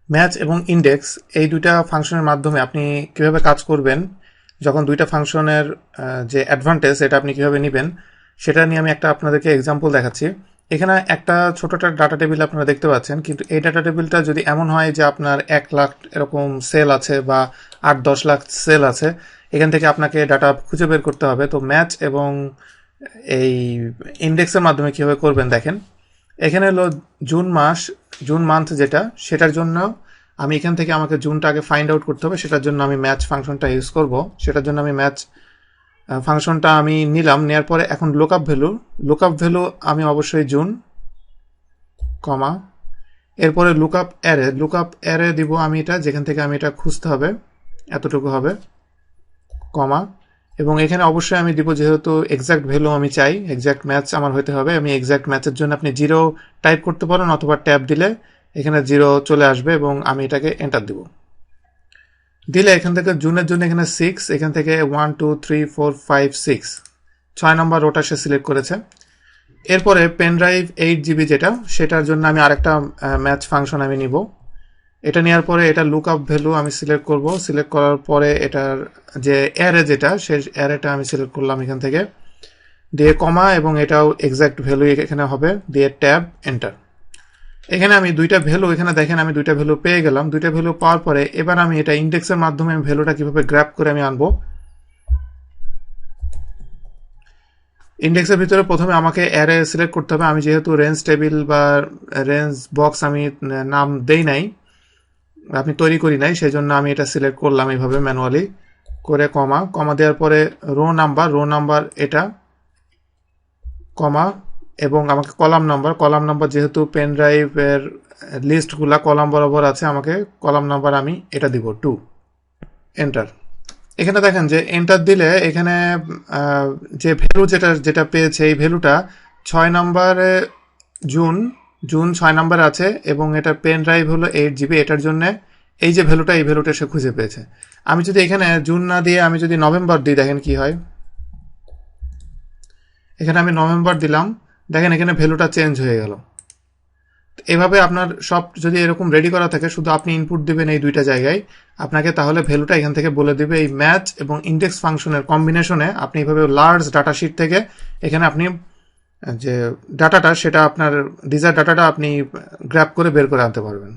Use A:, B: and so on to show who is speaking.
A: Match এবং index এই দুইটা ফাংশনের মাধ্যমে আপনি কিভাবে কাজ করবেন, যখন দুইটা ফাংশনের যে অ্যাডভান্টেজ এটা আপনি কিভাবে নেবেন সেটা নিয়ে আমি একটা আপনাদেরকে এক্সাম্পল দেখাচ্ছি। এখানে একটা ছোটটা ডাটা টেবিল আপনারা দেখতে পাচ্ছেন, কিন্তু এই ডাটা টেবিলটা যদি এমন হয় যে আপনার 1 লাখ এরকম সেল আছে বা 8-10 লাখ সেল আছে, এখান থেকে আপনাকে ডাটা খুঁজে বের করতে হবে। তো ম্যাচ এবং এই ইন্ডেক্সের মাধ্যমে কীভাবে করবেন দেখেন। এখানে হলো জুন মান্থ যেটা, সেটার জন্য আমি এখান থেকে আমাকে জুনটা আগে ফাইন্ড আউট করতে হবে, সেটার জন্য আমি ম্যাচ ফাংশনটা ইউজ করব। সেটার জন্য আমি ম্যাচ ফাংশনটা আমি নিলাম, নেওয়ার পরে এখন লুকআপ ভ্যালু আমি অবশ্যই জুন, কমা, এরপরে লুকআপ অ্যারে দিব আমি এটা, যেখান থেকে আমি এটা খুঁজতে হবে এতটুকু হবে, কমা, এবং এখানে অবশ্যই আমি দিব যেহেতু এক্সাক্ট ভ্যালু আমি চাই, এক্সাক্ট ম্যাচ আমার হতে হবে। আমি এক্সাক্ট ম্যাচের জন্য আপনি 0 টাইপ করতে পারেন অথবা ট্যাব দিলে এখানে 0 চলে আসবে এবং আমি এটাকে এন্টার দিব। দিলে এখান থেকে জুনের জন্য এখানে 6, এখান থেকে 1 2 3 4 5 6 6 নম্বর রোটা সে সিলেক্ট করেছে। এরপরে পেন ড্রাইভ 8 GB যেটা, সেটার জন্য আমি আরেকটা ম্যাচ ফাংশন আমি নিব। এটা নেওয়ার পরে এটা লুকআপ ভ্যালু আমি সিলেক্ট করব। সিলেক্ট করার পরে এটার যে অ্যারে যেটা, সেই অ্যারেটা আমি সিলেক্ট করলাম এখান থেকে, দিয়ে কমা, এবং এটাও এক্সাক্ট ভ্যালু এখানে হবে, দিয়ে ট্যাব, এন্টার। এখানে আমি দুইটা ভ্যালু, এখানে দেখেন আমি দুইটা ভ্যালু পেয়ে গেলাম। দুইটা ভ্যালু পাওয়ার পরে এবার আমি এটা ইন্ডেক্সের মাধ্যমে ভ্যালুটা কিভাবে গ্র্যাব করে আমি আনবো। ইন্ডেক্সের ভিতরে প্রথমে আমাকে অ্যারে সিলেক্ট করতে হবে। আমি যেহেতু রেঞ্জ টেবিল বা রেঞ্জ বক্স আমি নাম দেই নাই, আপনি তৈরি করি নাই, সেই জন্য আমি এটা সিলেক্ট করলাম এইভাবে ম্যানুয়ালি করে, কমা দেওয়ার পরে রো নাম্বার এটা, কমা, এবং আমাকে কলাম নাম্বার যেহেতু পেন ড্রাইভের লিস্টগুলা কলাম বরাবর আছে, আমাকে কলাম নাম্বার আমি এটা দিব 2, এন্টার। এখানে দেখেন যে এন্টার দিলে এখানে যে ভ্যালু যেটা পেয়েছে, এই ভ্যালুটা 6 নম্বরে জুন 6 নম্বরে আছে, এবং এটা পেন ড্রাইভ হলো 8 GB। এটার জন্য এই যে ভ্যালুটা, এই ভ্যালুটা সে খুঁজে পেয়েছে। আমি যদি এখানে জুন না দিয়ে আমি যদি নভেম্বর দিই, দেখেন কি হয়। এখানে আমি নভেম্বর দিলাম, দেখেন এখানে ভ্যালুটা চেঞ্জ হয়ে গেল। এভাবে আপনার সব যদি এরকম রেডি করা থাকে, শুধু আপনি ইনপুট দিবেন এই দুইটা জায়গায়, আপনাকে তাহলে ভ্যালুটা এখান থেকে বলে দিবে। এই ম্যাচ এবং ইন্ডেক্স ফাংশনের কম্বিনেশনে আপনি এইভাবে লার্জ ডাটা শিট থেকে এখানে আপনি যে ডাটাটা, সেটা আপনার ডিজায়ার ডাটাটা আপনি গ্র্যাব করে বের করে আনতে পারবেন।